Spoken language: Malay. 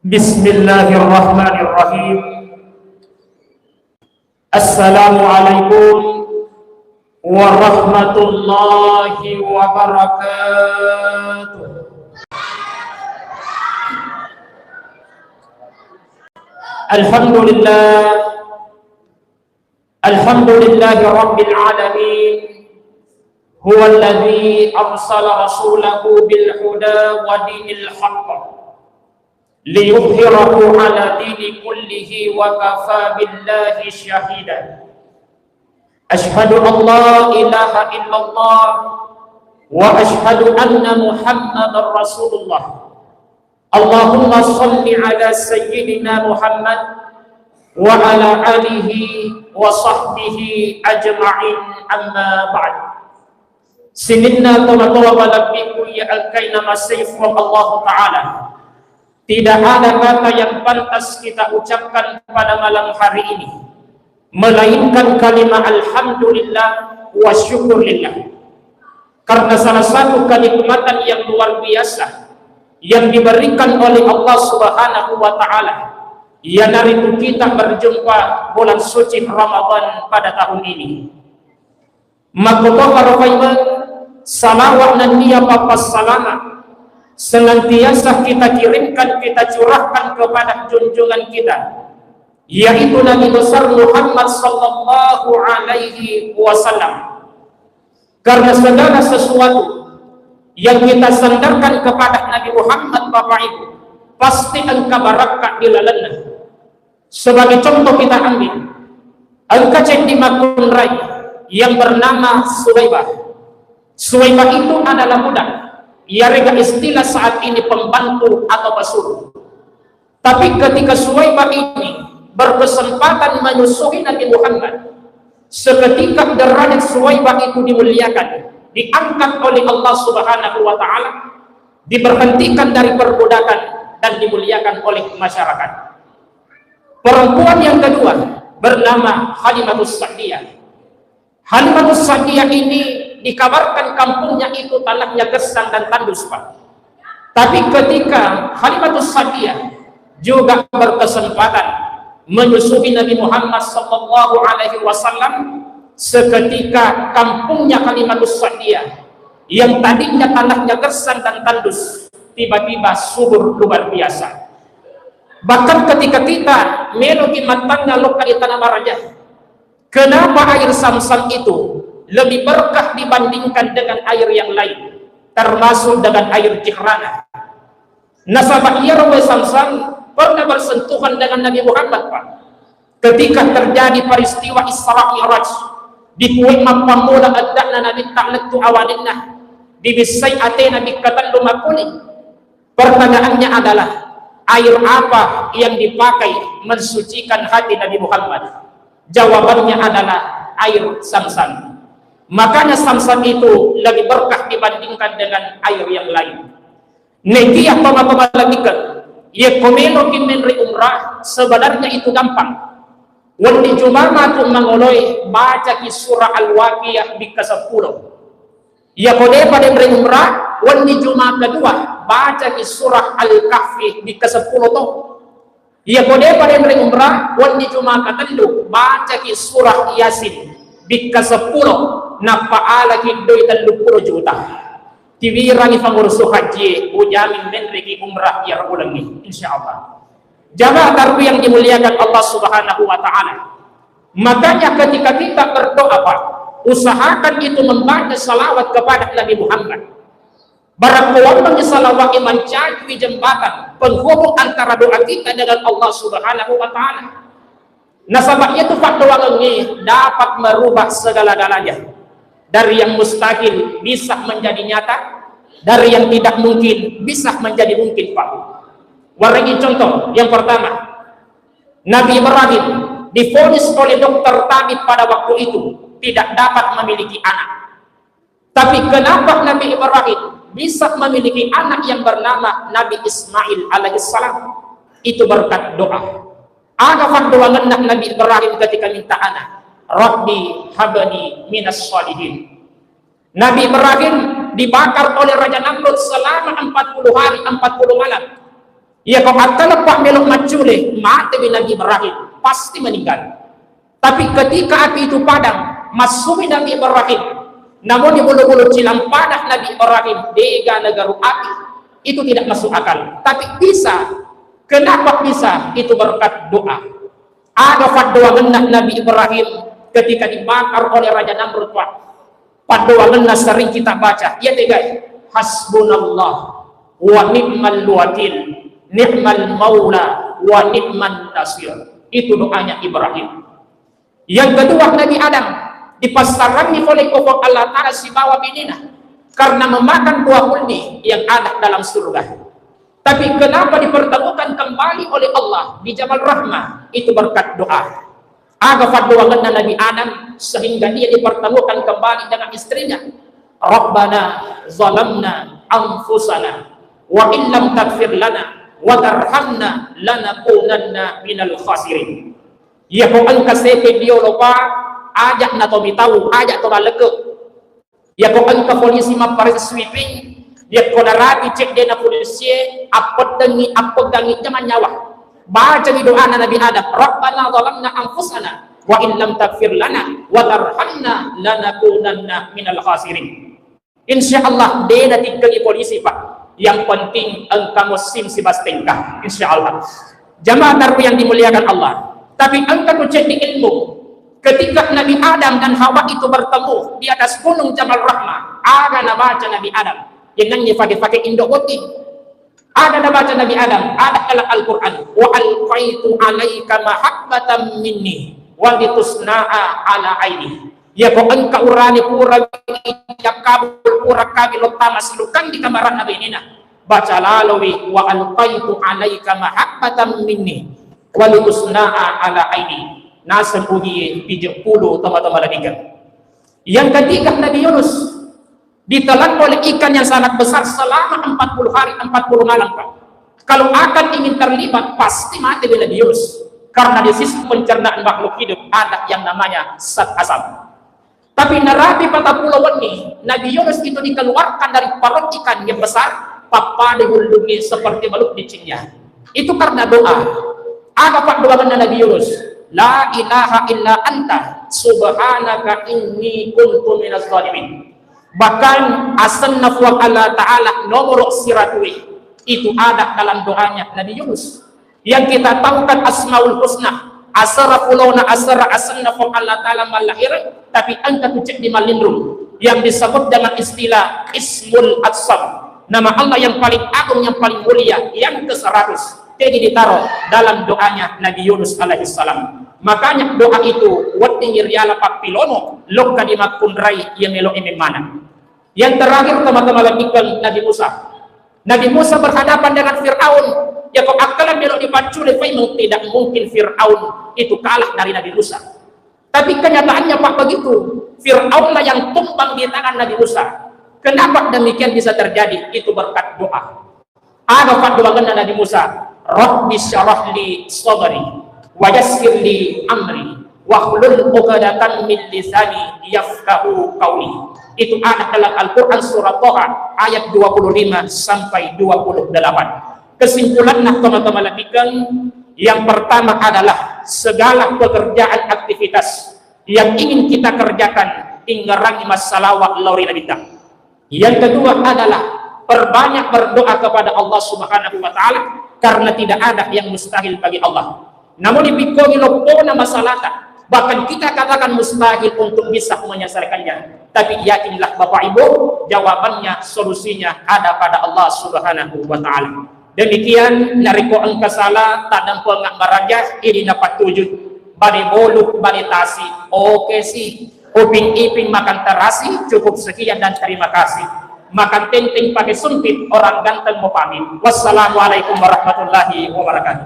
Bismillahirrahmanirrahim. Assalamualaikum warahmatullahi wabarakatuh. Alhamdulillahi rabbil alamin. Huwa alladhi arsala rasulahu bil huda wa dinil haqq liyudhhirahu ala dini kullihi wa kafa billahi syahida. Ashhadu an la ilaha illallah wa ashhadu anna Muhammadar Rasulullah. Allahumma salli ala sayyidina Muhammad wa ala alihi wa sahbihi ajma'in, amma ba'd. Sininna tawatowa walabbiku ya alkaina masayfu Allah Ta'ala. Tidak ada kata yang pantas kita ucapkan pada malam hari ini melainkan kalimat alhamdulillah wa syukurillah. Karena salah satu kenikmatan yang luar biasa yang diberikan oleh Allah Subhanahu wa Ta'ala, yaitu kita berjumpa bulan suci Ramadan pada tahun ini. Maka para iman, salawat dan niya papas salama senantiasa kita kirimkan, kita curahkan kepada junjungan kita, yaitu Nabi besar Muhammad sallallahu alaihi wasallam. Karena segala sesuatu yang kita sandarkan kepada Nabi Muhammad, Bapak Ibu, pasti engkau barakah di lalana. Sebagai contoh kita ambil, engkau cek di Makun Raya yang bernama Suwaibah. Suwaibah itu adalah budak. Ia rega istilah saat ini pembantu atau pasuruh. Tapi ketika Suwaibah ini berkesempatan menyusui Nabi Muhammad, seketika derajat Suwaibah itu dimuliakan, diangkat oleh Allah Subhanahu wa Ta'ala, diberhentikan dari perbudakan dan dimuliakan oleh masyarakat. Perempuan yang kedua bernama Halimatus Sa'diyah. Halimatus Sa'diyah ini dikabarkan kampungnya itu tanahnya gersang dan tandus, Pak. Tapi ketika Halimatus Sa'diyah juga berkesempatan menyusui Nabi Muhammad sallallahu alaihi wasallam, seketika kampungnya Halimatus Sa'diyah yang tadinya tanahnya gersang dan tandus tiba-tiba subur luar biasa. Bahkan ketika kita menuju matangnya lokal tanah marajah, kenapa air Samsam itu lebih berkah dibandingkan dengan air yang lain, termasuk dengan air Jihrana? Nasabah Yarwe Samsam pernah bersentuhan dengan Nabi Muhammad, Pak. Ketika terjadi peristiwa Isra Mi'raj di kuih mapamula adakna Nabi ta'latu awalinna di bisay ate Nabi katandu makuli. Pertanyaannya adalah, air apa yang dipakai mensucikan hati Nabi Muhammad? Jawabannya adalah air Samsam. Makanya Samsam itu lebih berkah dibandingkan dengan air yang lain. Negi apa pemalagikan, ya komeno kimenri umrah sebenarnya itu gampang. Wandi Jumama tu mangoloi baca ki surah Al-Waqiah di ke-10. Ya kode pada mri umrah wandi Jumat kedua baca ki surah Al-Kahfi di ke-10 tu. Ya kode pada mri umrah wandi Jumat ketendu baca ki surah Yasin di ke-10. Napaala kidoy 30 juta. Tiwirang pengurus haji ujamin menriki umrah ya ulang ni insyaallah. Jamaah tarwi yang dimuliakan Allah Subhanahu wa Ta'ala. Makanya ketika kita berdoa, Pak, usahakan itu membaca salawat kepada Nabi Muhammad. Barakuan salawat iman jadi jembatan penghubung antara doa kita dengan Allah Subhanahu wa Ta'ala. Nasabahnya itu fakta ini dapat merubah segala-galanya. Dari yang mustahil bisa menjadi nyata, dari yang tidak mungkin bisa menjadi mungkin, Pak. Waringi contoh yang pertama, Nabi Ibrahim divonis oleh dokter tabib pada waktu itu tidak dapat memiliki anak. Tapi kenapa Nabi Ibrahim bisa memiliki anak yang bernama Nabi Ismail alaihissalam? Itu berkat doa. Ada fakta Nabi Ibrahim ketika minta anak, Rabbi habani minas sholihin. Nabi Ibrahim dibakar oleh Raja Namrud selama 40 hari 40 malam. Ya kau akan lepak melok macule, mati bin Nabi Ibrahim, pasti meninggal. Tapi ketika api itu padam, masuk Nabi Ibrahim, namun di bulu-bulu cilam padah Nabi Ibrahim, dega negara api, itu tidak masuk akal. Tapi bisa. Kenapa bisa? Itu berkat doa. Ada fatwa Nabi Ibrahim ketika dibakar oleh Raja Namrud. Fatwa sering kita baca. Ya guys, hasbunallah wa ni'mal wakil, ni'mal maula wa ni'man nasir. Itu doanya Ibrahim. Yang kedua, Nabi Adam dipasarani oleh Allah Ta'ala si bawa binina karena memakan buah kuldi yang ada dalam surga. Tapi kenapa dipertemukan kembali oleh Allah di Jabal Rahmah? Itu berkat doa. Aga fatwa Nabi Adam sehingga dia dipertemukan kembali dengan istrinya. Rabbana zalamna anfusana wa illam taghfir lana wa tarhamna lanakunanna minal khasirin. Ya kau angka sepe dia lupa ajak na to bitaw, ajak to baleke. Ya kau angka polisi maparis sweeping. Dia kolarati cek dia na polisi apa gangi zaman nyawa. Baca di doa Nabi Adam, Rabbana zalamna anfusana wa in lam taghfir lana wa tarhamna lanakunanna minal khasirin. Insyaallah dia nanti ke polisi Pak. Yang penting engkau musim si bastengkah insyaallah. Jamaah darbu yang dimuliakan Allah. Tapi engkau cek di ilmu ketika Nabi Adam dan Hawa itu bertemu di atas gunung Jabal Rahmah, ada baca Nabi Adam yang pakai indok putih. Ada baca Nabi Adam, ada dalam Al-Quran, wa alqaitu alaika mahabbatan minni wa litusna'a ala aini. Ya kau engkau urani pura ijab kabul pura kabil utama selukan di kamaran Nabi Nina. Baca lalu wa alqaitu alaika mahabbatan minni wa litusna'a ala aini. Nasr bunyi 70 teman-teman lagi. Yang ketiga Nabi Yunus ditelan oleh ikan yang sangat besar selama 40 hari 40 malam Pak. Kalau akan ingin terlibat pasti mati bila Yunus, karena di sistem pencernaan makhluk hidup ada yang namanya zat asam. Tapi narabi pada pulau ini Nabi Yunus itu dikeluarkan dari perut ikan yang besar, papa dihulungi seperti makhluk dicingnya. Itu karena doa. Ada pak doa Nabi Yunus, la ilaha illa anta subhanaka inni kuntu minaz zalimin. Bahkan as-sanaf wa Allah Ta'ala nomor siratui itu ada dalam doanya Nabi Yunus. Yang kita tahu kan asmaul husna, asara pulona asara as-sanaf wa Allah Ta'ala malahir, tapi angka cek di malindrum yang disebut dengan istilah ismul atsam, nama Allah yang paling agung, yang paling mulia, yang ke-100 jadi ditaruh dalam doanya Nabi Yunus alaihissalam. Makanya doa itu wati riala papilono lokka di makunrai yang elo ini mana. Yang terakhir teman-teman lakukan Nabi Musa. Nabi Musa berhadapan dengan Fir'aun. Ya kau akalan belok dipaculi, tidak mungkin Fir'aun itu kalah dari Nabi Musa. Tapi kenyataannya Pak begitu. Fir'aun lah yang tumbang di tangan Nabi Musa. Kenapa demikian bisa terjadi? Itu berkat doa. Ada doa Nabi Musa. Rabbi syarah li sadri wa yassir li amri wahlul 'uqdatam min lisani yafqahu qawli. Itu ada dalam Al-Quran surah Toha ayat 25 sampai 28. Kesimpulannya teman-teman lakukan, yang pertama adalah segala pekerjaan aktivitas yang ingin kita kerjakan inggerangi masalah wa lauri nabita. Yang kedua adalah perbanyak berdoa kepada Allah Subhanahu wa Ta'ala, karena tidak ada yang mustahil bagi Allah. Namun dipikoni lopona masalah, bahkan kita katakan mustahil untuk bisa menyelesaikannya. Tapi yakinlah Bapak Ibu, jawabannya, solusinya ada pada Allah Subhanahu wa Ta'ala. Demikian nariko angka salah tadang pengak maraja ini dapat tujuh bari boluk bari tasi. Oke sih, uping iping makan terasi. Cukup sekian dan terima kasih. Makan tenting pakai sumpit, orang ganteng mau pamit. Wassalamualaikum warahmatullahi wabarakatuh.